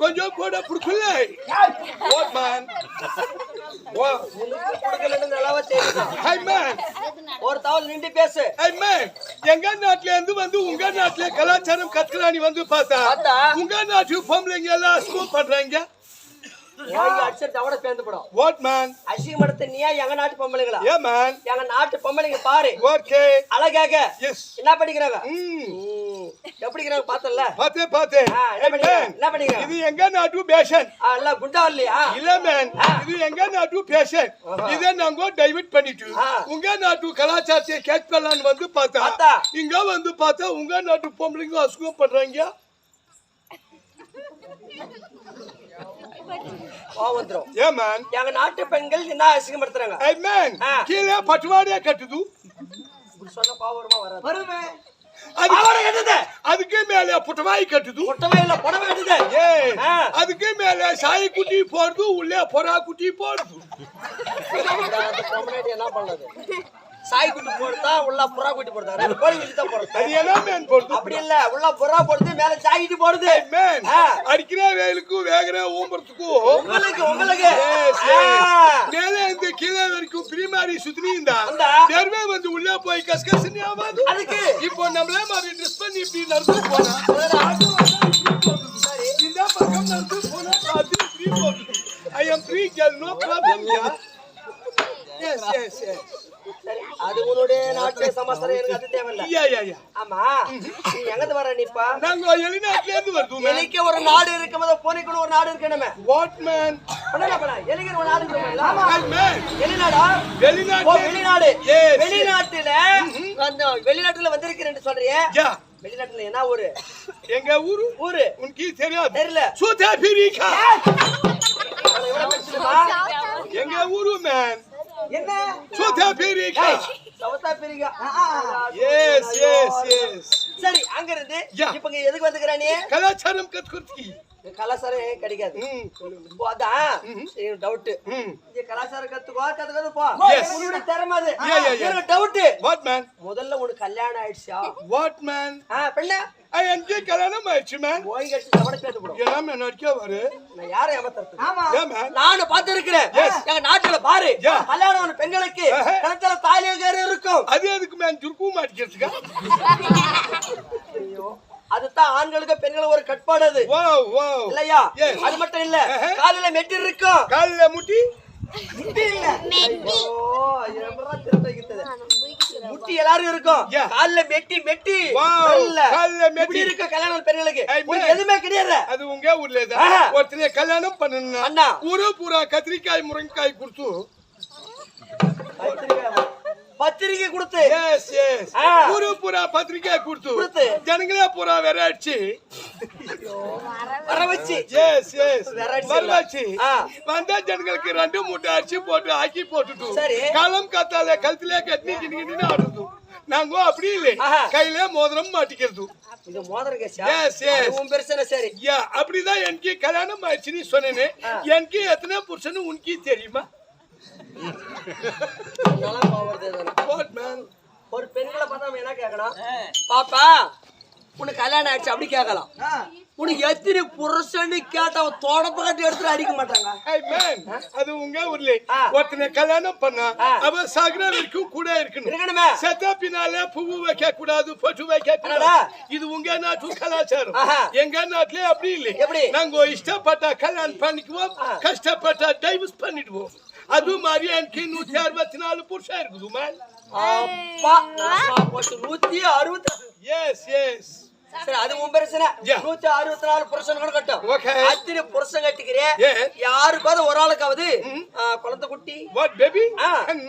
கொஞ்சம் கூட புடிக்கல. What man? வாட்? புடிக்கலன்னு நல்லாவே தெரியுது. High man. ஒரு தவள் நின்னு பேசு. High man. எங்க நாட்டுல இருந்து வந்து உங்க நாட்டுல கலாச்சாரம் கத்துறானி வந்து பார்த்தா உங்க நாட்டு பொம்பளைங்க எல்லாம் ஸ்கூல் பண்றாங்க. வாய் அடிச்ச தவட பேந்து போடும். What man? அசிங்கமடத்த நீயா எங்க நாட்டு பொம்பளைங்களா? A man. எங்க நாட்டு பொம்பளைங்க பாரு. ஓகே. அழகாக. எஸ். என்ன படிக்கறாங்க? எப்படி படிக்கறாங்க பார்த்தல? பாத்தே. என்ன படிக்கறாங்க? இது எங்க நாட்டு பேஷன். அல்ல குண்டா இல்லையா? இல்ல மேன். இது எங்க நாட்டு பேஷன். இத நாங்க டைவர்ட் பண்ணிட்டு உங்க நாட்டு கலாச்சாரத்தை கேட்கலாம்னு வந்து பார்த்தா இங்க வந்து பார்த்தா உங்க நாட்டு பொம்பளைங்க அசுகம் பண்றாங்க. பாவந்திரம். A man. எங்க நாட்டு பெண்கள் என்ன அசிங்கப்படுத்துறாங்க? A man. கீழே பட்டுவாடியா கட்டுது. சொன்ன பாவரமா வராது. வருமே. அதுக்கு மேல புட்டவாய் கட்டுது. புட்டவாயில புடவை கட்டுது. அதுக்கு மேல சாய் குட்டி போடுது, உள்ளே பொறா குட்டி போடுது. என்ன பண்ணது? சாய் குட்டி போடுதா உள்ள புறா குட்டி போடுதா? ரெண்டு கோழி குட்டி தான் போடுது. அது என்ன மேன் போடுது? அப்படி இல்ல, உள்ள புறா போடுது, மேல சாய் குட்டி போடுது. மேன். அடிக்கிற வேலுக்கு வேகற ஊம்பறதுக்கு உங்களுக்கு மேல இந்த கீழே வரைக்கும் பிரிமாரி சுத்தினிந்தா தேர்வே வந்து உள்ள போய் கஸ்கஸ்னி ஆவாது. அதுக்கு இப்போ நம்மளே மாதிரி ட்ரெஸ் பண்ணி இப்படி நடந்து போனா இந்த பக்கம் நடந்து போனா அது ஃப்ரீ போகுது. I am free girl, no problem. Yes அது உன்னுடைய நாட்டு சமாச்சாரம் எனக்கு அது தேவையில்ல. யா ஆமா, நீ எங்கது வர? நீப்பா நாங்க வெளிநாட்டுல இருந்து வருது. எலிக்கு ஒரு நாடு இருக்கும்போது போனிக்கு ஒரு நாடு இருக்கணுமே. What man? பண்ணல எலிக்கு ஒரு நாடு இருக்குமே. ஆமா மேன். வெளிநாடா? வெளிநாடு. வெளிநாட்டுல அந்த வெளிநாட்டுல வந்திருக்கிறேன்னு சொல்றியே. வெளிநாட்டுல என்ன ஊரு? எங்க ஊரு. உனக்கு தெரியாது? தெரியல. South Africa. எங்க ஊரு மேன். என்ன? South Africa. South Africa. Yes. சரி, அங்க இருந்து இப்ப எதுக்கு வந்துக்கற நீ? கலாச்சாரம் கத்துக்கிறதுக்கு. கலாச்சாரம் கிடைக்காது. அதான் டவுட். இந்த கலாச்சாரம் கத்துக்கோ போ. உன்னோட திறமை அது. எனக்கு டவுட். What man? முதல்ல உனக்கு கல்யாணம் ஆயிடுச்சா? What man? பெண்ணா? எனக்கு கல்யாணம் ஆயிடுச்சு மேன். போய் கட்டி தவட பேத்து போடு. ஏன் மேன் நடிக்க வரு? நான் யாரை ஏமாத்துறது? ஆமா. ஏன் மேன்? நானும் பார்த்து இருக்கிறேன். எங்க நாட்டுல பாரு, கல்யாணம் ஆன பெண்களுக்கு கணத்துல தாலியேறு இருக்கும். அது எதுக்கு மேன் துர்க்கு மாட்டிக்கிறதுக்கா? ஐயோ, அதுதான் ஆண்களுக்கு பெண்களுக்கு ஒரு கட்பாடு அது. வாவ் இல்லையா? அது மட்டும் இல்ல, காலில மெட்டி இருக்கும். காலில முட்டி இல்ல. முட்டி எல்லாரும் இருக்கும். காலில மெட்டி இல்ல இருக்க கல்யாணம் பெண்களுக்கு எதுவுமே கிடையாது. அது உங்க ஊர்ல தான் ஒருத்தர் கல்யாணம் பண்ணா ஊரு பூரா கத்திரிக்காய் முருங்கைக்காய் கொடுத்து பத்திரிக்கை கொடுத்து ஊரு பூரா பத்திரிக்கை கொடுத்து ஜனங்களே பூரா விரச்சு வர வச்சு வந்த ஜனங்களுக்கு 2 மூட்டை அரிசி போட்டு ஆக்கி போட்டுட்டு காலம் காத்தால கழுத்துல கட்டி கிண்ணின்னு ஆடுறது. நாங்க அப்படி இல்லை, கையில மோதிரம் மாட்டிக்கிறது. அப்படிதான் எனக்கு கல்யாணம் ஆயிடுச்சுன்னு சொன்னேன்னு. எனக்கு எத்தனை புருஷன் உனக்கு தெரியுமா? ஒரு பெண்களை பார்த்தா நம்ம என்ன கேட்கணும்? பாப்பா உனக்கு கல்யாணம் ஆயிடுச்சு அப்படி கேட்கலாம். உனக்கு எத்தனை புருஷன்னு கேட்ட தொடப்பு கட்டி எடுத்துட்டு அடிக்க மாட்டாங்க. அது உங்க ஊர்ல ஒருத்தனை கல்யாணம் பண்ணா அவ சாகர வரைக்கும் கூட இருக்கணுமே. செத்த பின்னால பூவு வைக்க கூடாது, பொட்டு வைக்க கூடாது. இது உங்க நாட்டு கலாச்சாரம். எங்க நாட்டுல அப்படி இல்லை. நாங்க இஷ்டப்பட்டா கல்யாணம் பண்ணிக்குவோம், கஷ்டப்பட்டா டைவர்ஸ் பண்ணிடுவோம். அது மாதிரி எனக்கு 164 புருஷன் இருக்குதுமா. 160. எஸ் எஸ் சரி, அது உன் பிரச்சனை. 164 புருஷன் கூட கட்டும். அத்தனை புருஷன் கட்டிக்கிறேன். யாருக்காவது ஒரு ஆளுக்காவது குழந்தை குட்டி பேபி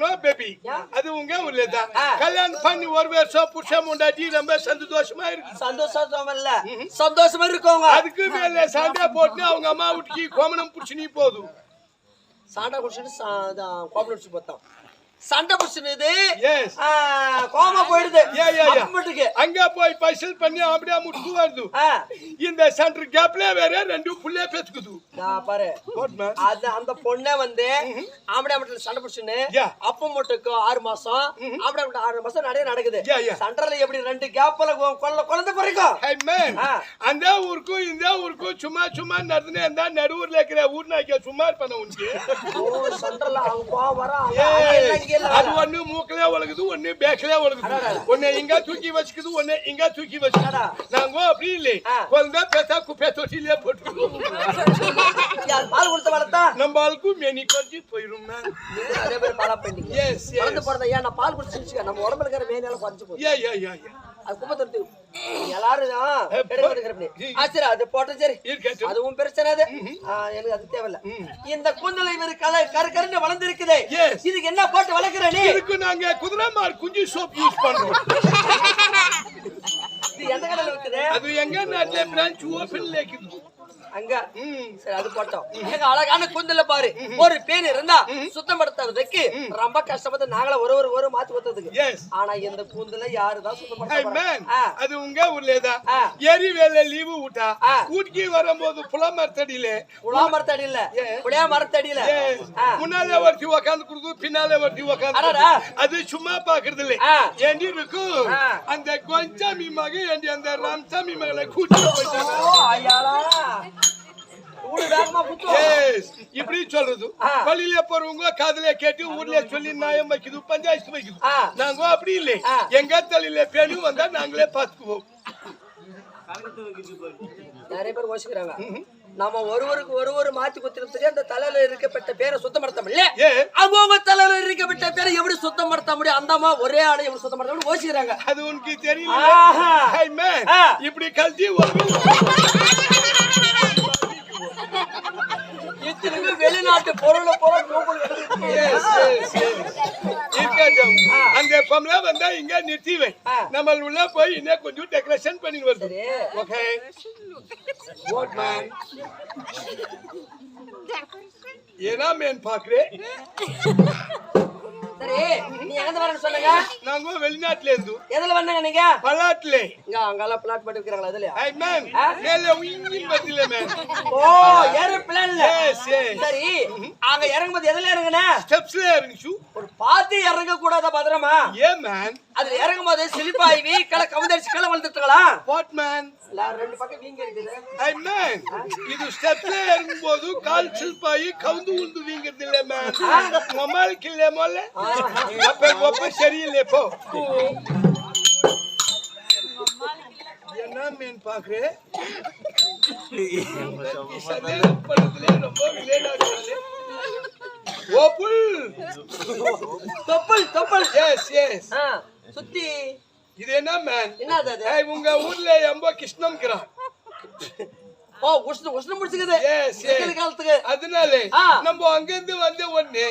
நோ பேபி. அது உங்க ஊர்ல தான் கல்யாணம் பண்ணி ஒரு வருஷம் புருஷன் முண்டாட்டி ரொம்ப சந்தோஷமா இருக்கு. சந்தோஷமா இல்ல, சந்தோஷமா இருக்கவங்க அதுக்கு மேல சண்டை போட்டு அவங்க அம்மா வீட்டுக்கு கோமணம் புடிச்சு நீ போதும். சண்டை புடிச்சுட்டு கோமணம் புடிச்சு போத்தான் சண்டை புடிச்சுது கோமா போயிடுது. அங்க போய் பைசல் பண்ணி அப்படியே முடிச்சு வருது. இந்த சென்டர் கேப்ல வேற 2 புள்ளைய பேத்துக்குது பாரு. அது அந்த பொண்ணே வந்து ஆம்படை மட்டும் சண்டை புடிச்சுன்னு அப்ப மட்டுக்கு 6 மாசம் ஆம்படை மட்டும் 6 மாசம் நிறைய நடக்குது. சென்டர்ல எப்படி 2 கேப்ல குழந்தை பிறக்கும். அந்த ஊருக்கும் இந்த ஊருக்கும் சும்மா சும்மா நடந்துனே இருந்தா நடுவுர்ல இருக்கிற ஊர் நாய்க்க சும்மா பண்ண உனக்கு. சென்டர்ல அவங்க வர அது ஒண்ணு மூக்கலே ஒழுகுது, ஒண்ணு பேக்கலே ஒழுகுது. ஒண்ணு இங்க தூக்கி வச்சுக்குது, ஒண்ணு இங்க தூக்கி வச்சுக்குது. நாங்க அப்படி இல்லை. குழந்தை பேசா குப்பை தொட்டிலே போட்டுருவோம். பால் கொடுத்து வளர்த்தா நம்ம ஆளுக்கும் மெனி கொஞ்சி போயிரும். அதே மாதிரி பாலா பண்ணி நான் பால் குடிச்சு நம்ம உடம்புல இருக்கிற மேனால குறைஞ்சு போய் அது குப்பை தொட்டி எல்லாரும் அது போட்டோம். சரி, அதுவும் பிரச்சனை. அது எனக்கு அது தேவையில்ல. இந்த கூந்தலை கருக்கருன்னு வளர்ந்துருக்குது. இதுக்கு என்ன போட்டு வளர்க்கிறேன்? இதுக்கு நாங்க குதிரைமார் குஞ்சு சோப் யூஸ் பண்றோம். இது எந்த கடையில இருக்குது? அது எங்க நாட்டுல பிரான்ச் ஓபன்ல இருக்குது. அங்க சரி, அது போட்டோம். அழகான கூந்தல பாரு. ஒரு பேன் இருந்தா சுத்தம் படுத்துறதுக்கு ரொம்ப கஷ்டப்பட்டு நாங்கள ஒரு மாத்தி ஊத்துறதுக்கு. ஆனா இந்த கூந்தல யாருதான் சுத்தம் படுத்துறாங்க? அது உங்க ஊர்லதான் ஏரி வேலை லீவு விட்டா ஊட்டிக்கு வரும்போது புலமரத்தடியில புளியா மரத்தடியில முன்னாலே ஒருத்தி உக்காந்து கொடுத்து பின்னாலே ஒருத்தி உக்காந்து அது சும்மா பாக்குறது இல்ல. ஏண்டி இருக்கும் அந்த கொஞ்சாமி மகன் ஏண்டி அந்த ராம்சாமி மகளை கூட்டி இப்படி சொல்றது. பள்ளியில போறவங்க காதல கேட்டு ஊர்ல சொல்லி நியாயம் வைக்குது, பஞ்சாயத்து வைக்குது. நாங்க அப்படி இல்லை. எங்க தலையில பேணி வந்தா நாங்களே பாத்துக்குவோம். நிறைய பேர் யோசிக்கிறாங்க நம்ம ஒருவருக்கு மாத்தி குத்துறதுக்கு அந்த தலையில இருக்கப்பட்ட பேரை சுத்தம் படுத்த முடியல. அவங்க தலையில இருக்கப்பட்ட பேரை எப்படி சுத்தம் படுத்த முடியும்? அந்த அம்மா ஒரே ஆளை எப்படி சுத்தம் படுத்த முடியும் யோசிக்கிறாங்க. அது உனக்கு தெரியல. இப்படி கல்வி வெளிநாட்டு பொருளை அந்த பொம்பளை வந்தா இங்க நிறுத்தி வை. நம்ம உள்ள போய் இன்னும் கொஞ்சம் டெக்கரேஷன் பண்ணி வருது. ஓகே வாட் மேன் ஏனா மேன் பாக்குறே. சரி, நீ எங்க வரணும் சொல்லுங்க. நாங்க வெளிநாட்டுல இருந்து. எதுல வந்தீங்க நீங்க? பலாட்ல. இங்க அங்கல பிளாட் போட்டு இருக்கறாங்களா அதுலயா? ஐ மேன் மேல உயிர் வதில மேன். ஓ, ஏரோப்ளேன்ல. Yes yes. சரி, அங்க இறங்கும்போது எதுல இறங்குன? ஸ்டெப்ஸ்ல இறங்குச்சு. ஒரு பாத்து இறங்க கூடாத பதறமா? ஏ மேன் அதுல இறங்கும்போது ஸ்லிப் ஆயிவி கல கவுந்தரிச்சு கல வளந்துட்டங்களா? What man? ரெண்டு பக்கம் வீங்க இருக்குது. ஐ மேன் இது ஸ்டெப்ஸ்ல இறங்கும்போது கால் ஸ்லிப் ஆயி கவுந்து உந்து வீங்கிறது இல்ல மேன். மொபைல் கில்ல மொல்ல அப்ப சரியில்லை போ. என்ன மேன் பாக்குறே? ரொம்ப விளையாடுறாங்க. தொப்பல் எஸ் எஸ். சுத்தி இது என்ன மேன்? என்னது அது? உங்க ஊர்ல எம்ப கிருஷ்ணம்ங்கறான். ஓ, உஷ்ணம் முடிச்சுக்குது. S S. காலத்துக்கு அதனால நம்ம அங்க இருந்து வந்த உடனே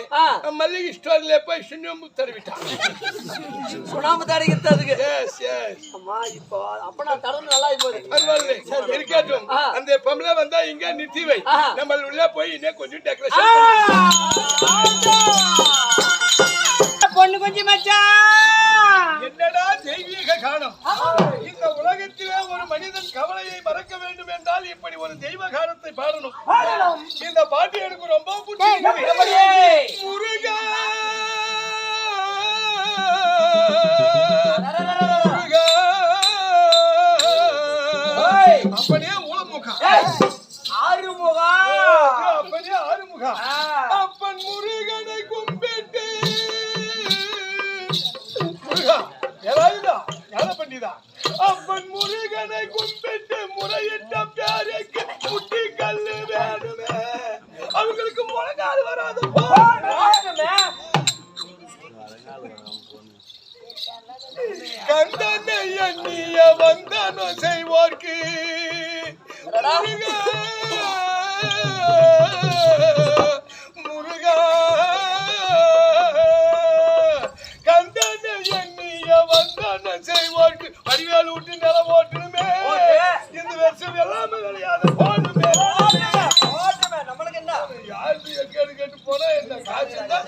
மல்லிகை ஸ்டோர்ல போய் சுண்ணாம்பு தடவிட்டான். சுண்ணாம்பு தடவிக்கிறதுக்கு. S S. அம்மா இப்போ அப்ப நான் தடவு நல்லா போகுது. பரவாயில்லை இருக்கட்டும். அந்த பொம்பளை வந்தா இங்க நிறுத்தி வை. நம்ம உள்ள போய் இன்னும் கொஞ்சம் டெக்கரேஷன் பொண்ணு கொஞ்சம் மச்சான். என்னடா தெய்வீக காலம். இந்த உலகத்திலே ஒரு மனிதன் கவலையை மறக்க வேண்டும் என்றால் இப்படி ஒரு தெய்வ காலத்தை பாடணும். இந்த பாட்டு எனக்கு ரொம்ப பிடிச்சிருக்கு. முருகா ஆறுமுகா அப்பனே ஆறுமுகா அப்பன் முருகனை கும்பிட்டு முருகா எலாயுதா யார பண்ணிதா அப்பன் முருகனை கும்பிட்டு முறையிட்ட பேருக்கு முட்டி கல்லு வேணுமே அவங்களுக்கு முழங்கால் வராது கந்தனை எண்ணிய வந்தனோ செய்வோர்க்கு முருகா கந்தனை எண்ணிய வந்தனோ செய்வோர்க்கு வடிவேல் விட்டு நிலம் ஓட்டுமே இந்த வருஷம் எல்லாமே விளையாத போடுமே நம்மளுக்கு என்ன யாரு எங்கேன்னு கேட்டு போனா என்ன காசு தான்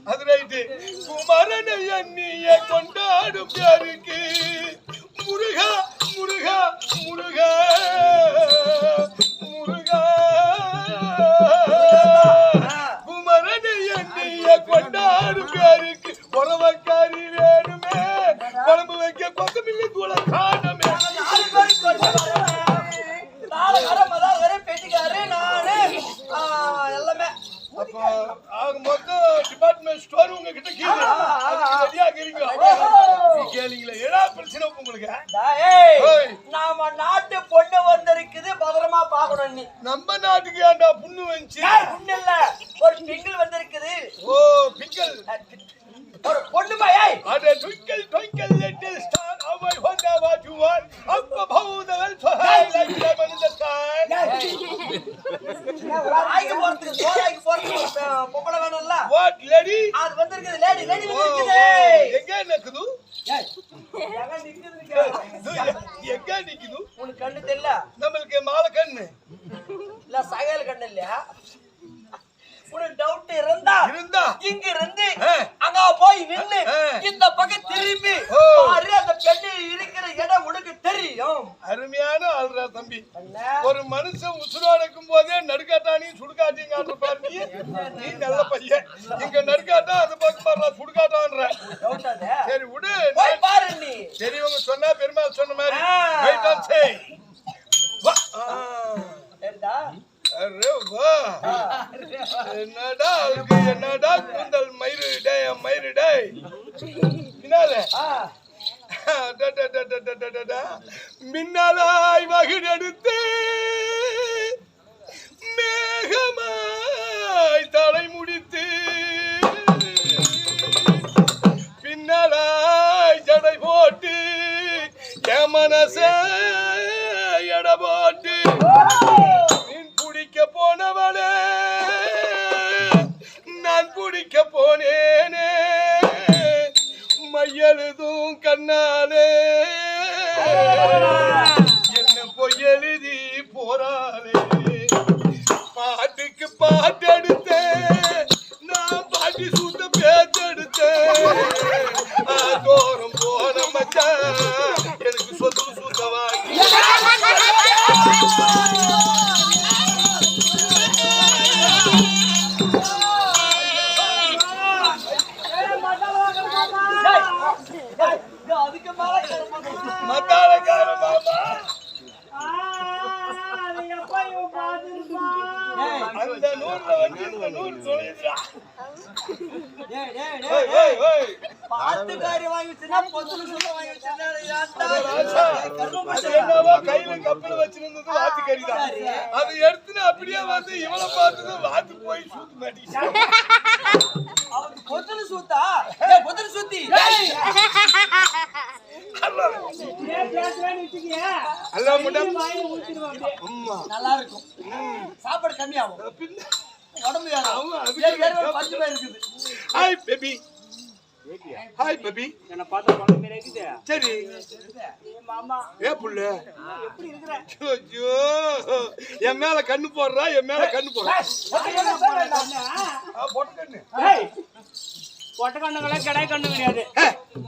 அது ரைட்டு குமரனை எண்ணிய கொண்டாடும் பேருக்கு முருகா முருகா முருகா முருகா குமரனை எண்ணிய கொண்டாடும் பேருக்கு உறவக்காரி வேணுமே குழம்பு வைக்க பக்கமில்லை கூட காணமே அப்போ ஆக மொத்தம் டிபார்ட்மெண்ட் ஸ்டோர் உங்ககிட்ட கேளுங்களா ஏடா பிரச்சனை உங்களுக்கு நாம நாட்டு பொண்ணு வந்திருக்குது பத்திரமா பாக்கணும் நீ நம்ம நாட்டுக்கு ஏன்டா புண்ணு வந்துச்சு புண்ணு இல்ல ஒரு பிங்கிள் வந்திருக்குது ஓ பிக்கல் ஒரு பொண்ணு பாய் அட twinkle twinkle little star how I wonder what you are up above the world so high like lemon in the sky ஆய்க்கு போறதுக்கு சோறாய்க்கு போறதுக்கு பொம்பளை வேணும்ல what lady அது வந்திருக்குது லேடி வந்திருக்குது எங்க நிக்குது எங்க நிக்குது உனக்கு கண்ணு தெரியல நம்மளுக்கு மாலை கண்ணு இல்ல சகல கண்ணு இல்லையா உனக்கு டவுட் இருந்தா இங்க இருந்து அங்க போய் நின்னு இந்த பக்கம் திரும்பி பாரு அந்த பெண்ணு இருக்கிற இடம் உனக்கு தெரியும் அருமையான ஆள்ரா தம்பி ஒரு மனுஷன் உசுரோட இருக்கும் போதே நடுக்காட்டானையும் சுடுகாட்டையும் காட்டுற பாரு நீ நல்ல பையன் இங்க நடுக்காட்டா அது பக்கம் பாரு சுடுகாட்டான்ற சரி விடு பாரு நீ சரி உங்க சொன்னா பெருமாள் சொன்ன மாதிரி வெயிட் அண்ட் சே வா அரே வா என்னடா குந்தல் மயிறு டே பின்னால மின்னலாய் வகிடெடுத்து மேகமாய் தலை முடித்து பின்னலாய் ஜடை போட்டு என் மனச எட போட்டு மீன் பிடிக்க போனவளே நான் பிடிக்க போனேனே மையெழுதும் கண்ணாலே என்ன பொய்யெழுதி போறாளே பாட்டுக்கு பாட்டெடுத்தேன் நான் பாட்டி சூட்ட பேத்தெடுத்தேன் தோறும் போன மச்சான் எனக்கு சொத்து சூத்த வாங்கி அதுக்கு மேல மத்தாளக்கார மாமா அந்த நூல்ல வந்து இந்த நூல் சொல்லிடுறா பாத்துக்காரி வாங்கி வச்சிருந்தா பொத்துல சொல்ல வாங்கி என்னவோ கையில கப்பல வச்சிருந்தது வாத்து கறிதான் அது எடுத்துன்னு அப்படியே வந்து இவளை பார்த்தது வாத்து போய் சூத்து மாட்டிச்சு அவனுக்கு பொத்துல சூத்தா பொத்துல சுத்தி நல்லா இருக்கும் சாப்பாடு கம்மியாகும் உடம்பு ஹாய் பேபி ஹாய் பேபி என்ன பார்த்தா பொண்ணு மாதிரி இருக்குது சரி மாமா ஏ புள்ள எப்படி இருக்கற ஐயோ என் மேல கண்ணு போடுறா என் மேல கண்ணு போடுறா பொட்ட கண்ணு பொட்ட கண்ணுங்கள கடை கண்ணு கிடையாது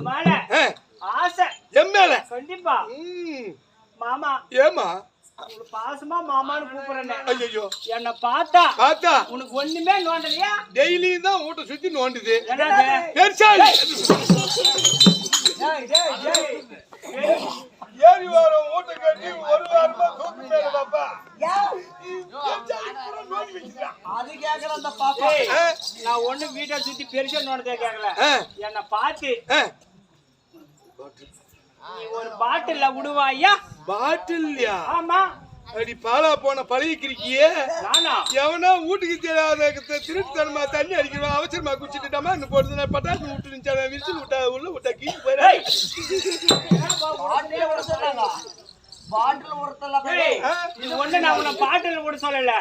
மேல ஆசை என் மேல கண்டிப்பா மாமா ஏமா உனக்கு பாசமா மாமான்னு கூப்பிடுறேன் ஐயோ என்ன பார்த்தா உனக்கு ஒண்ணுமே நோண்டலையா டெய்லி தான் வீட்டை சுத்தி நோண்டுது ஏறி வாரம் மூட்டை கட்டி ஒரு வாரமா தூக்கு மேல பாப்பா அது கேக்கல அந்த பாப்பா. நான் ஒண்ணு வீட்டை சுத்தி பெருசா நோண்டதே கேக்கல. என்ன பார்த்து நீ ஒரு பாட்டில்ல விடுவாயா? பாட்டில்லையா? ஆமா. அடி பாலா போன பழகிக்கிறியே. நானா? எவனா வீட்டுக்கு தெரியாத திருட்டுத்தனமா தண்ணி அடிக்கிறவன் அவசரமா குடிச்சிட்டுட்டாமா இன்னும் போடுறது பட்டாசு விட்டு நிச்சா விரிச்சு விட்டா உள்ள விட்டா கீழே போயிடா. பாட்டில் ஒருத்தல நீ ஒண்ணு நான் உன்னை பாட்டில் விட சொல்லல.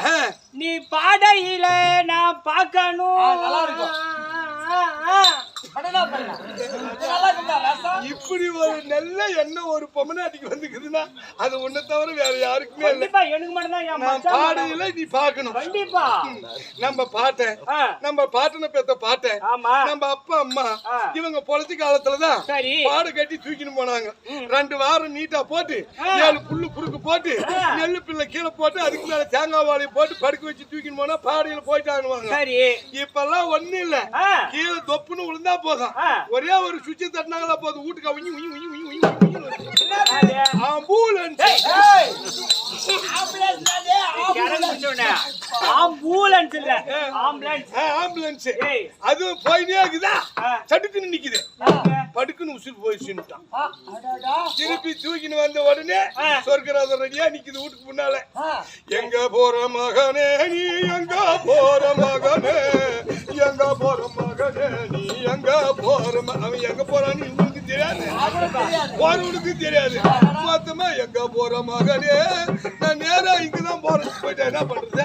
நீ பாடையில நான் பார்க்கணும். நல்லா இருக்கும். இப்படி ஒரு நல்ல எண்ணம் ஒரு பொம்மநாட்டிக்கு வந்துக்குதுன்னா அது ஒண்ணு தவிர வேற யாருக்குமே இல்ல. எனக்கு மட்டும் நான் பாடையில நீ பாக்கணும். கண்டிப்பா நம்ம பாட்டேன் நம்ம பாட்டனை பெத்த பாட்டேன் நம்ம அப்பா அம்மா இவங்க பொழைச்ச காலத்துலதான் பாடு கட்டி தூக்கின்னு போனாங்க. 2 வாரம் நீட்டா போட்டு 7 புல்லு புருக்கு போட்டு நெல்லு பிள்ளை கீழே போட்டு அதுக்கு மேல தேங்காய் வாழையை போட்டு படுக்க வச்சு தூக்கின்னு போனா பாடையில போயிட்டாங்க. இப்பெல்லாம் ஒண்ணு இல்ல, கீழே தொப்புன்னு விழுந்தா போதும், ஒரே ஒரு சுவிட்சை தட்டினாங்களா போதும், வீட்டுக்கு அவங்க அதுவும் போயினே இருக்குதா சட்டுக்குன்னு நிக்குது படுக்குன்னு உசுறு போயிடுச்சுட்டான். திருப்பி தூக்கின்னு வந்த உடனே சொர்க்கராஜன் ரெடியா நிக்குது வீட்டுக்கு முன்னால. எங்க போற மகனே நீ எங்க போற மகனே, எங்க போற மகனே நீ எங்க போற, அவன் எங்க போறான்னு இவனுக்கு தெரியாது, போறவனுக்கு தெரியாது. மொத்தமா எங்க போற மகனே நான் நேரா இங்கதான் போறேன் போயிட்டேன், என்ன பண்றது?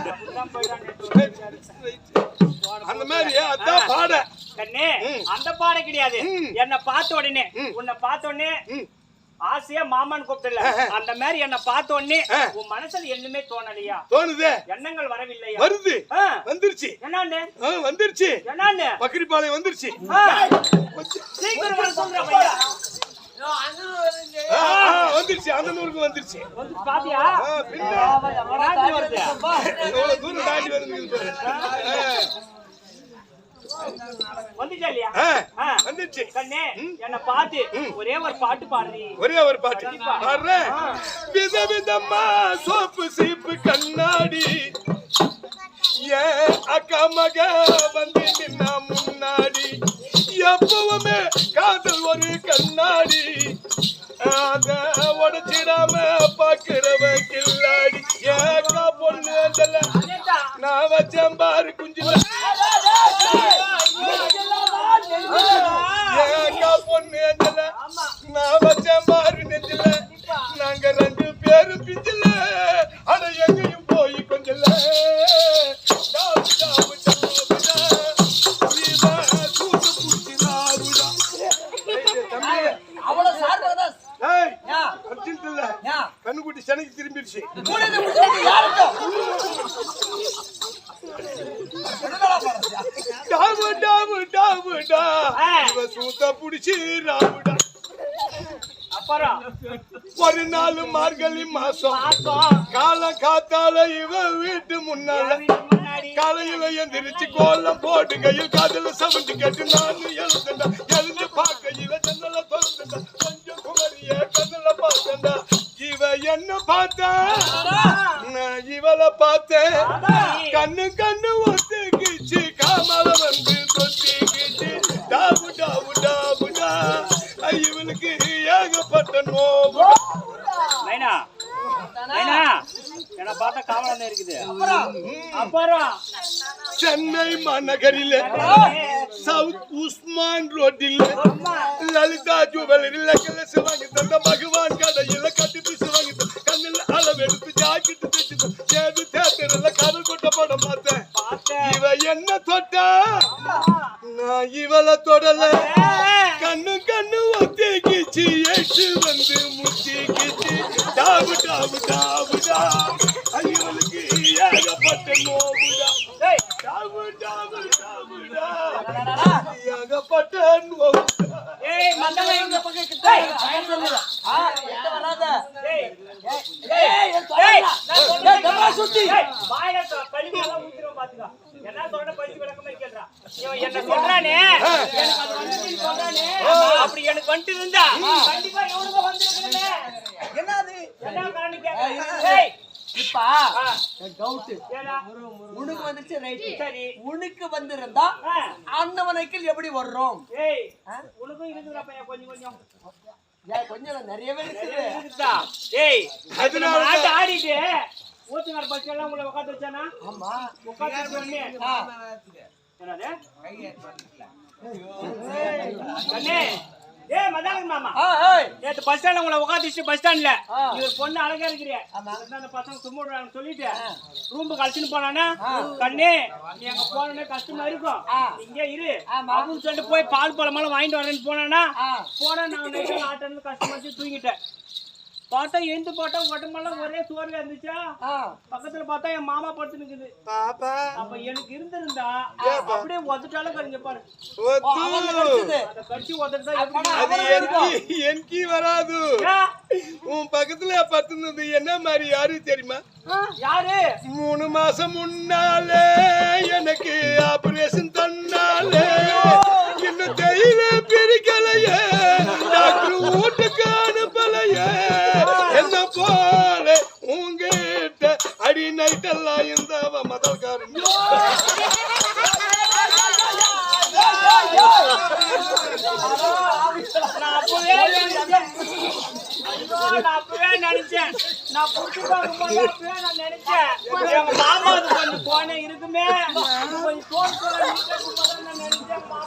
அந்த மாதிரி அதான் பாட கண்ணே. அந்த பாட கிடையாது. என்ன பார்த்த உடனே உன்னை பார்த்த உடனே ஆசையா மாமான்னு கூப்பிடல, அந்த மாதிரி என்ன பார்த்த உடனே உன் மனசுல எண்ணுமே தோணலையா? தோணுது. எண்ணங்கள் வரவில்லையா? வருது, வந்துருச்சு. என்னன்னு வந்துருச்சு? என்னன்னு பக்கிரிப்பாளையம் வந்துருச்சு. சீக்கிரம் வர சொல்றேன் பையா. வந்துருச்சு, அந்த நூறுக்கு வந்துருச்சு. பாத்தியா எவ்வளவு தூரம் தாண்டி வருது வந்துச்சு. கண்ணே என்ன பாத்து ஒரே ஒரு பாட்டு பாடுறீ. ஒரே ஒரு பாட்டு பாடுறேன். விதவிதமா சோப்பு சீப்பு கண்ணாடி ஏன் அக்கா மக வந்து நின்னா முன்னாடி, எப்பவுமே காதல் ஒரு கண்ணாடி அத உடைச்சிடாம பாக்குறவ கில்லாடி. ஏக்கா பொண்ணு நான் வச்சேன் பாரு குஞ்சுல, ஏக்கா பொண்ணு நான் வச்சேன் பாரு நெஞ்சில, நாங்க 2 பேரும் பிஞ்சில அட எங்கேயும் போய் கொஞ்சல கண்ணுக்குட்டி சென்னைக்கு திரும்பிடுச்சு. சூத்த புடிச்சு ராவுடா. அப்புறம் ஒரு நாள் மார்கழி மாசம் காலம் காத்தால இவ வீட்டு முன்னால காலையில எந்திரிச்சு கோலம் போடுகையில் காதல சவுண்டு கேட்டு நானு எழுந்தா. எழுந்து பார்க்கையில ஜன்னல திறந்துட்டா, கொஞ்சம் குமரிய கண்ணல பார்த்தா. இவ என்ன பார்த்தா நான் இவளை பார்த்தேன், கண்ணு கண்ணு ஒத்துக்கிச்சு காமல வந்து கொத்திக்கிச்சு. டாபு டாபு டாபுடா இவளுக்கு ஏகப்பட்ட நோவு. என்ன பார்த்தா காவலம் இருக்குது. அப்புறம் சென்னை மாநகரில் சவுத் உஸ்மான் ரோட்டில் லலிதா ஜுவலரில் கலசு வாங்கி தந்த பகவான் கடையில் கட்டி பிசு வாங்கி தந்த கண்ணில் அளவெடுத்து ஜாக்கெட்டு தைச்சு ஏது தேட்டரில் கடல் கொட்ட படம் பார்த்தேன். இவ என்ன தொட்டா நான் இவளை தொடல, கண்ணு கண்ணு ஒத்திக்கிச்சு எட்டு வந்து முத்திக்கிச்சு. டாபு டாபு டாபுடா இவளுக்கு ஏகப்பட்ட நோவுடா. டாபு டாபு டாபுடா ஏகப்பட்ட நோவுடா. என்ன சொல்ற பழிச்சு விளக்கமா கேள்றா. என்ன சொல்றானே அப்படி எனக்கு வந்துட்டு இருந்தா கண்டிப்பா எவனுக்கு வந்திருக்கணுமே. என்னது என்ன காரணம் கேக்குறேன்? ஏய், இப்பா ஆ, டவுட் ஏடா? உனக்கு வந்துச்சு ரைட் சரி. உனக்கு வந்திருந்தா ஆ, அண்ணவனைக்கில் எப்படி வர்றோம் ஏய், உனக்கும் இருக்குதுடா பையன் கொஞ்சம் கொஞ்சம். ஏன் கொஞ்சம் நிறையவே இருக்குது இருக்குதா? ஏய், அதனால நம்ம ஆட்ட ஆடிட்டு ஊத்துக்கார பஸ் எல்லாம் உங்களை உட்காந்து வச்சானா? ஆமா உட்காந்து வச்சோடனே, என்னது? கண்ணே, ஏய் மதானங்க மாமா, ஏய் நேத்து பஸ் ஸ்டாண்ட்ல உங்களை உட்காந்து பஸ் ஸ்டாண்ட்ல ஆ. இவர் பொண்ணு அழகா இருக்கிறிய அந்த பசங்க சும்மா விடுறாங்கன்னு சொல்லிட்டு ரூம்பு கழிச்சுன்னு போனானா, கண்ணே நீ அங்க போனே கஷ்டமா இருக்கும், இங்கே இரு அப்படின்னு சொல்லிட்டு போய் பால் பழமெல்லாம் வாங்கிட்டு வரேன்னு போனானா, போனா நான் நைட்டு ஆட்டன்னு கஷ்டமா வச்சு தூங்கிட்டேன். பார்த்தா எழுந்து போட்டா உடம்பெல்லாம் ஒரே சோர்வா இருந்துச்சா, பக்கத்துல பார்த்தா என் மாமா படுத்து நிக்குது. பாப்பா அப்ப எனக்கு இருந்திருந்தா அப்படியே ஒத்துட்டாலும் கறிஞ்ச பாரு, அதை கட்சி ஒத்துட்டா அது எனக்கு வராது. உன் பக்கத்துல பத்துனது என்ன மாதிரி யாரு தெரியுமா? யாரு? 3 மாசம் முன்னாலே எனக்கு ஆபரேஷன் தன்னாலே இன்னும் கையில பிரிக்கலையே, டாக்டர் வீட்டுக்கு அனுப்பலையே, என்ன போல உங்கிட்ட அடி நைட்டெல்லாம் இந்த மதல்காரன் நினைச்சேன். நான் புடிச்சு பார்க்கும்போது அப்பவே நான் நினைச்சேன், எங்க மாமாவுக்கு கொஞ்சம் கோணம் இருக்குமே, கொஞ்சம் தோல் தோல நீட்டா இருக்கும்போது நான் நினைச்சேன் மாமா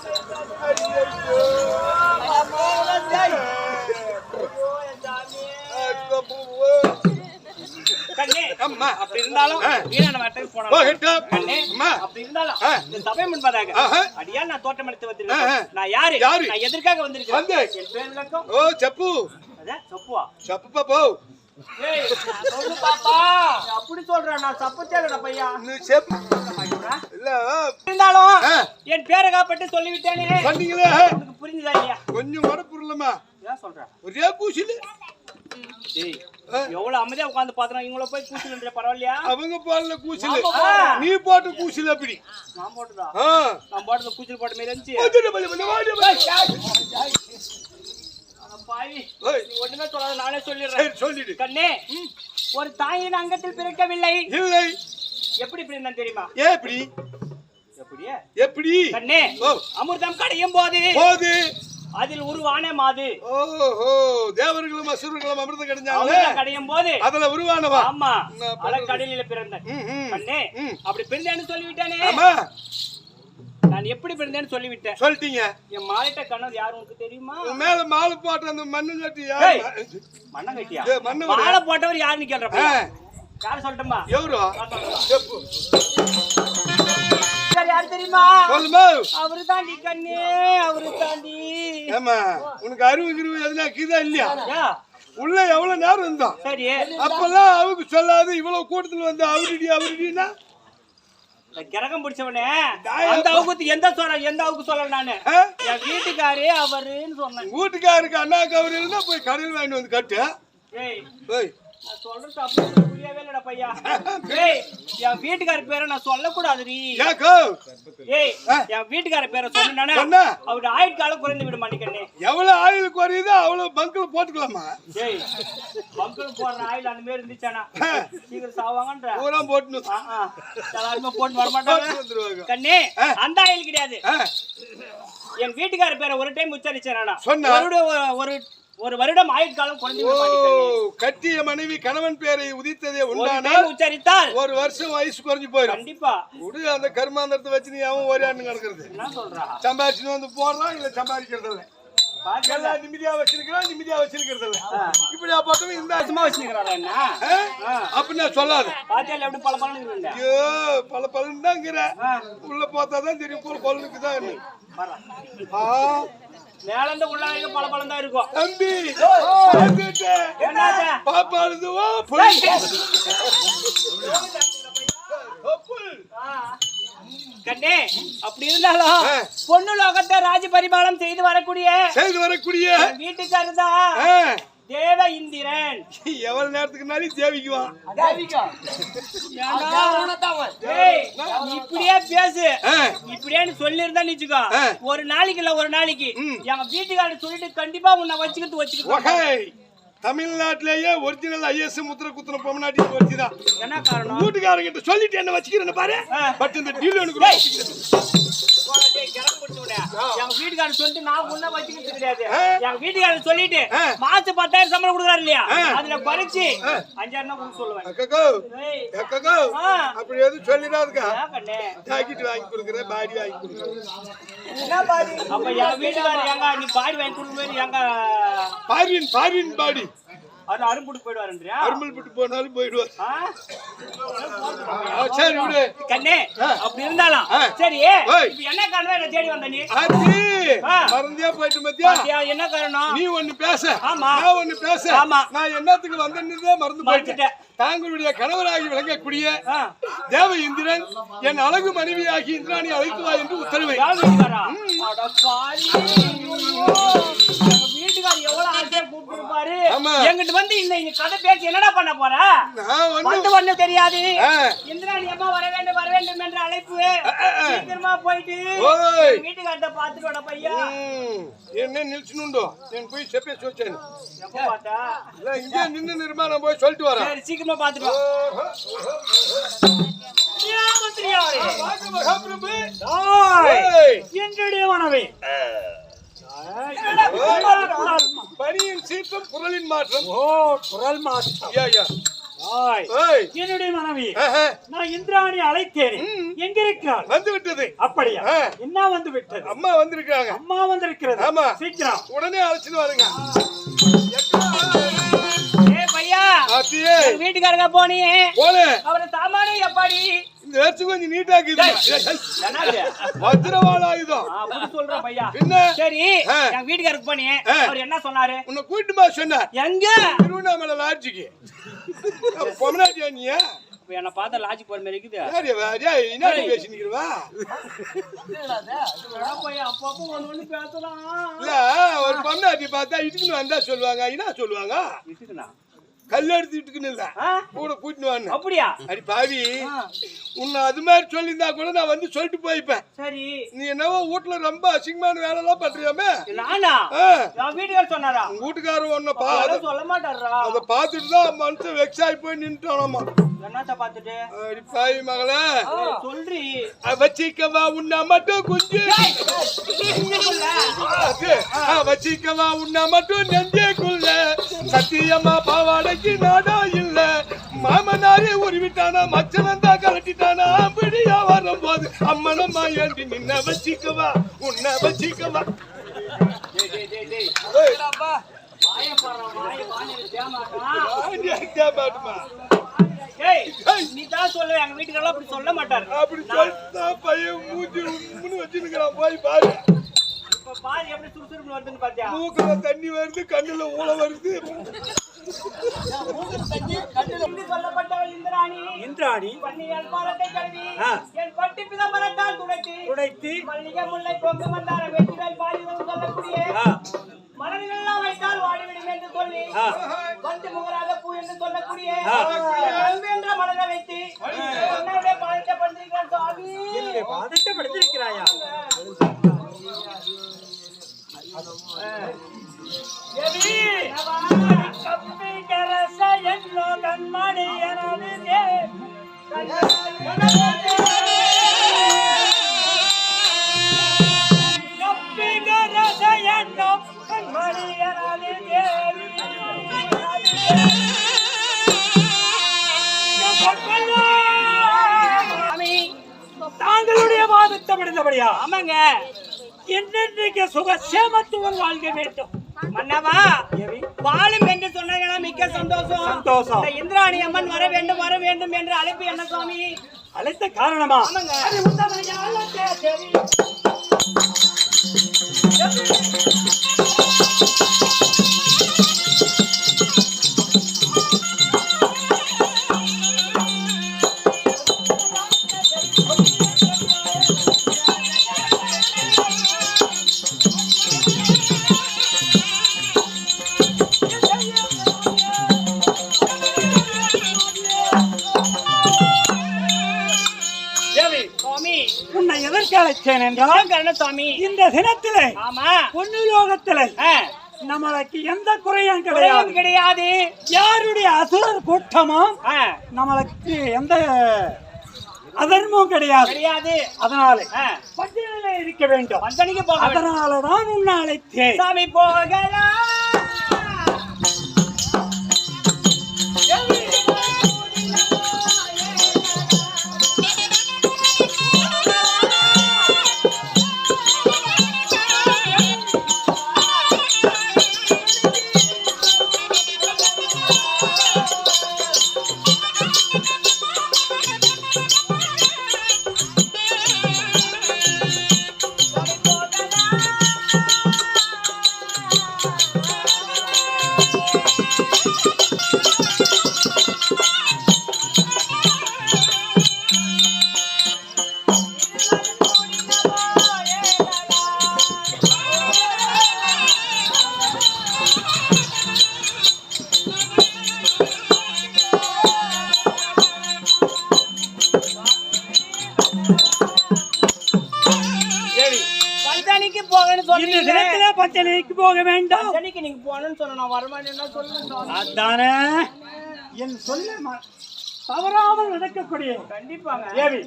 கண்ணே. அப்படி இருந்தாலும் வீணான வார்த்தைக்கு போனோம். கண்ணே, அப்படி இருந்தாலும் இந்த சபை முன்பதாக அடியால் நான் தோட்டம் எடுத்து வந்திருக்கேன். நான் யாரு? நான் எதற்காக வந்திருக்கேன்? என் பேர் விளக்கம். ஓ செப்பு அதான் சப்புவா? செப்பு பாப்போ. ஏய் சொல்லு பாப்பா, அப்படி சொல்றேன், நான் சப்பத்தேலடா பையா. நீ செப்பு இல்ல இருந்தாலும் என் பேரை காப்பட்டு சொல்லிவிட்டேனே, சொன்னீங்களே, உனக்கு புரிஞ்சுதா இல்லையா? கொஞ்சம் கூட புரியலமா. ஏன் சொல்றேன்? ஒரே பூசில ஏய் எவ்வளவு அமைதியா உட்கார்ந்து பாத்துறோம், இவங்கள போய் கூச்சல்ன்ற பரவாயில்லையா? அவங்க போடல கூசில, நீ போட்டு கூசில அப்படி. நான் போட்டுதா? நான் போட்டது கூச்சல் போட்ட மாதிரி இருந்துச்சு. பாவி, நீ ஒண்ணுமே சொல்லாத, நானே சொல்லிடுறேன். சொல்லிடு. கண்ணே, ஒரு தாயின் அங்கத்தில் பிறக்கவில்லை. இல்லை. எப்படி பிறந்தான் தெரியுமா? எப்படி? எப்படியே? எப்படி? கண்ணே, அமிர்தம் கடையும் போது அதில் உருவான மாது. ஓஹோ, தேவர்களும் அசுரர்களும் அமிர்தம் கடைஞ்சாங்களே, அமிர்தம் கடையும் போது அதுல உருவானவா? ஆமா, கடலில பிறந்தேன். கண்ணே, அப்படி பிறந்தேன்னு சொல்லிவிட்டானே. ஆமா, நான் எப்படி பிறந்தேன்னு சொல்லிவிட்டேன். சொல்லிட்டீங்க. என் மாலைட்ட கண்ணது யாரு உனக்கு தெரியுமா? உன் மேல மாலை போட்ட அந்த மண்ணு கட்டி யாரு? மண்ணங்கட்டியா? மண்ணு மாலை போட்டவர் யாருன்னு கேள்றப்ப யாரு சொல்லட்டுமா? எவரோ? செப்பு. யாரு தெரியுமா? சொல்லுமா. அவரு தாண்டி கண்ணே, அவரு தாண்டி. ஏமா, உனக்கு அறிவு கிருவு எதுனா கீதா இல்லையா? உள்ள எவ்வளவு நேரம் இருந்தா? சரி, அப்பெல்லாம் அவங்க சொல்லாது இவ்வளவு கூட்டத்துல வந்து அவருடினா கிரகம் பிடிச்சவனே, அந்த அவுக்கு எந்த அவுக்கு சொல்ல நானு என் வீட்டுக்காரே அவருன்னு சொன்னேன். வீட்டுக்காருக்கு அண்ணாக்கு அவரு இருந்தா போய் கடையில் வாங்கிட்டு வந்து கட்டு. ஏய் ஏய், நான் சொல்றது அப்படி புரியவே இல்லடா பையா. ஏய், என் வீட்டுக்கார பேரை நான் சொல்லக்கூடாதுடி. ஏய், என் வீட்டுக்கார பேரை சொன்னா அவரு ஆயுட்காலம் குறைந்து விட மாட்டேங்கண்ணே. எவ்வளவு ஆயுள் குறையுதோ அவ்வளவு பங்கில் போட்டுக்கலாமா? ஏய், பங்கில் போடுற ஆயுள் அந்த மாதிரி இருந்துச்சானா சீக்கிரம் சாவாங்கன்ற பூரா போட்டு எல்லாருமே போட்டு வரமாட்டாங்க கண்ணே. அந்த ஆயுள் கிடையாது. என் வீட்டுக்கார பேரை ஒரு டைம் உச்சரிச்சேன். ஒரு வருடம் ஆயுட்காலம் குறைந்து கட்டிய மனைவி கணவன் பேரை உதித்ததே உண்டானால் உச்சரித்தால் 1 வருஷம் வயசு குறைஞ்சு போயிடும். கண்டிப்பா. உடு அந்த கர்மாந்தரத்தை வச்சு நீ அவன் ஒரே ஆண்டு கிடக்குறது. என்ன சொல்றா? சம்பாதிச்சு வந்து போடுறான், இல்ல சம்பாதிக்கிறது இல்ல. எல்லாம் நிம்மதியா வச்சிருக்கிறான், நிம்மதியா வச்சிருக்கிறது இல்ல. இப்படியா பார்த்தவன் இந்த சும்மா வச்சிருக்கிறாரா என்ன? அப்படின்னு சொல்லாத. பாத்தியால எப்படி பல பலன்னு இருக்குங்க? ஐயோ, பல பலன்னு தான்ங்கிற. உள்ள பார்த்தாதான் தெரியும் போல பலனுக்கு தான். மேல இருந்து உள்ள வரைக்கும் பல பலம் தான் இருக்கும். தம்பி பாப்பா கண்ணே, அப்படி இருந்தாலும் பொண்ணு லோகத்தை ராஜ பரிபாலம் செய்து வரக்கூடிய வீட்டுக்காரதான் தேவ இந்திரன். எவ்வளவு நேரத்துக்குனாலும் தேவிக்குவான். இப்படியே பேசு, இப்படியே சொல்லி இருந்தா நிச்சுக்கோ, ஒரு நாளைக்கு இல்ல ஒரு நாளைக்கு எங்க வீட்டுக்காரர் சொல்லிட்டு கண்டிப்பா உன்னை வச்சுக்கிட்டு தமிழ்நாட்டிலேயே ஒரிஜினல் ஐஎஸ் முத்திர குத்துன பொம்மநாட்டி வச்சுதான். என்ன காரணம்? வீட்டுக்காரங்கிட்ட சொல்லிட்டு என்ன வச்சுக்கிறேன்னு பாரு. பட் இந்த டீல் எனக்கு எங்க வீட்டுக்காரர் சொல்லிட்டு நான் முன்ன வச்சுக்கிறது கிடையாது. எங்க வீட்டுக்காரர் சொல்லிட்டு மாசம் 10,000 சம்பளம் கொடுக்குறாரு இல்லையா, அதுல குறைச்சு 5,000 தான் கொடுக்க சொல்லுவேன். அப்படி எதுவும் சொல்லிடாதுக்கா. ஜாக்கெட் வாங்கி கொடுக்குறேன், பாடி வாங்கி கொடுக்குறேன். அப்ப எங்க வீட்டுக்காரர் எங்க நீ பாடி வாங்கி கொடுக்கும்போது எங்க பாரின் பாடி அது அரும்புட்டு போயிடுவாருன்றியா? அரும்பல் விட்டு போனாலும் போயிடுவார். சரி விடு கண்ணே. அப்படி இருந்தாலும் சரி, இப்ப என்ன காரணம் என்ன தேடி வந்த நீ? மறந்தியா போயிட்டு மத்தியா? என்ன காரணம்? நீ ஒண்ணு பேச, ஆமா நான் ஒண்ணு பேச. ஆமா, நான் என்னத்துக்கு வந்தேன்னு மறந்து போயிட்டேன். தாங்களுடைய கணவராகி விளங்கக்கூடிய தேவ இந்திரன் என் அழகு மனைவியாகி இந்திராணி அழைத்து வா என்று உத்தரவை. வீட்டுக்காரர் எவ்வளவு ஆசையா கூப்பிட்டுருப்பாரு. எங்கிட்ட வந்து இந்த கதை பேசி என்னடா பண்ண போற? வந்து ஒண்ணு தெரியாது. இந்திராணி அம்மா வர வேண்டும் என்ற அழைப்பு. சீக்கிரமா போயிட்டு வீட்டுக்கார்ட்ட பாத்துட்டு வர பையா. என்ன நில்ச்சுனுண்டோ நான் போய் செப்பே சொல்றேன். எப்ப பார்த்தா இல்ல இங்க நின்னு நிர்மாணம் போய் சொல்லிட்டு வரேன். சரி சீக்கிரமா பாத்துட்டு வா. மந்திரியாரே மகாபிரபு, என்னுடைய மனைவி பணியின் சீற்றம் குரலின் மாற்றம். குரல் மாற்றம். என்னுடைய மனைவி நான் இந்திராணி அழைத்தேன். எங்க இருக்கிறாள்? வந்து விட்டது. அப்படியா? என்ன வந்து விட்டது? அம்மா வந்திருக்காங்க. அம்மா வந்திருக்கிறது. ஆமா, சீக்கிரம் உடனே அழைச்சிட்டு வாருங்க. பையா வீட்டுக்காரங்க போனி அவரை சாமானே எப்படி இந்த வேச்சு கொஞ்சம் நீட்டாக்குது. வஜ்ரவாள ஆயுதம் சொல்ற பையா. சரி, என் வீட்டுக்காரருக்கு போனி அவர் என்ன சொன்னாரு? உன்னை கூட்டுமா சொன்னார். எங்க? திருவண்ணாமலை லாட்ஜிக்கு. பொம்மநாட்டியா நீ? என்ன பார்த்தா லாட்ஜி போற மாதிரி இருக்குது. என்ன பேசி நிக்கிறவா? அப்பப்போ ஒண்ணு பேசலாம். இல்ல ஒரு பொம்மநாட்டி பார்த்தா இட்டுக்குன்னு வந்தா சொல்லுவாங்க. என்ன சொல்லுவாங்க? இட்டுக்குனா கல் எடுத்து இட்டுக்குன்னு இல்ல, கூட கூட்டின்னு வான்னு. அப்படியா? அடி பாவி, உன்னை அது மாதிரி சொல்லியிருந்தா கூட நான் வந்து சொல்லிட்டு போய்ப்பேன். சரி, நீ என்னவோ வீட்டுல ரொம்ப அசிங்கமான வேலை எல்லாம் பண்றியாமே. நானா? வீட்டுக்காரர் சொன்னாரா? உங்க வீட்டுக்காரர் ஒன்ன சொல்ல மாட்டாரா? அதை பார்த்துட்டு தான் மனுஷன் வெக்ஸ் ஆகி போய் நின்றுட்டானாமா. என்னத்த பார்த்துட்டு? அடி பாவி மகளே, சொல்றி வச்சிக்கவா உன்னை மட்டும் குஞ்சு, வச்சிக்கவா உன்னை மட்டும் நெஞ்சேக்குள்ள, சத்தியமா பாவாடைக்கு நாடா இல்ல, மாமனாரே உருவிட்டானா மச்சனந்தா கலட்டிட்டானா, அப்படியா வரும்போது அம்மனம்மா ஏண்டி நின்ன வச்சிக்கவா உன்னை வச்சிக்கவா. நீ தான் சொல்ல, எங்க வீட்டுக்கெல்லாம் அப்படி சொல்ல மாட்டாரு. அப்படி சொல்லிட்டா பையன் மூஞ்சி உம்முன்னு வச்சுருக்கிறான். போய் பாரு, இப்ப பாரு எப்படி சுறுசுறுப்பு வருதுன்னு பாத்தியா? மூக்குல தண்ணி வருது, கண்ணுல ஊழ வருது. சொல்லப்பட்டவள் இந்திராணி. இந்திராணி பன்னியால் பாலத்தை கழுவி என் பட்டி பிதம்பரத்தால் துடைத்து மல்லிகை முல்லை பொங்கு மந்தார வெற்றிகள் பாலிதம் சொல்லக்கூடிய மலர்களெல்லாம் வைத்தால் வாடிவிடும் என்று சொல்லி வந்து முகராக பூ என்று சொல்லக்கூடிய என்ற மலரை வைத்து என்னுடைய பாதத்தை படுத்திருக்கிறார் சுவாமி. என்னுடைய பாதத்தை படுத்திருக்கிறாயா? கண்மணி தாங்களுடைய வாதத்தை விடுந்தபடியா? ஆமாங்க, என்னென்றைக்கு சுகசேமத்துவம் வாழ்க வேண்டும். மன்னவா, வாழும் என்று சொன்னாங்கன்னா மிக்க சந்தோஷம். சந்தோஷம். இந்த இந்திராணி அம்மன் வர வேண்டும் என்று அழைப்பு என்ன சுவாமி? அழைத்த காரணமா? ஆமாங்க. உன்னை எதற்கு அழைத்தேன் என்றால், சுவாமி இந்த தினத்திலே ஆமா பொன்னுலோகத்திலே நம்மளுக்கு எந்த குறையும் கிடையாது கிடையாது. யாருடைய அசுரர் கூட்டமும் நம்மளுக்கு எந்த அதர்மம் கிடையாது கிடையாது. அதனால பஞ்சனையில இருக்க வேண்டும். பஞ்சனைக்கு போக வேண்டும். அதனாலதான் உன்னை அழைத்தேன். சாமி போகலாம். பஞ்சனைக்கு போகணும்னு இந்த சொன்னீங்க. தினத்துல பஞ்சனைக்கு போக வேண்டாம். பஞ்சனைக்கு நீங்க போகணும்னு சொன்ன நான் வரமாட்டேன்னா சொல்லுங்க. அதானே என் சொல்ல தவறாமல் நடக்கக்கூடிய கண்டிப்பாங்க. தேவி.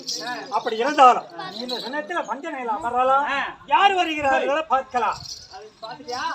அப்படி இருந்தாலும் இந்த தினத்துல பஞ்சனையில அமரலாம். யார் வருகிறார்களோ பார்க்கலாம். அது பாத்துட்டியா?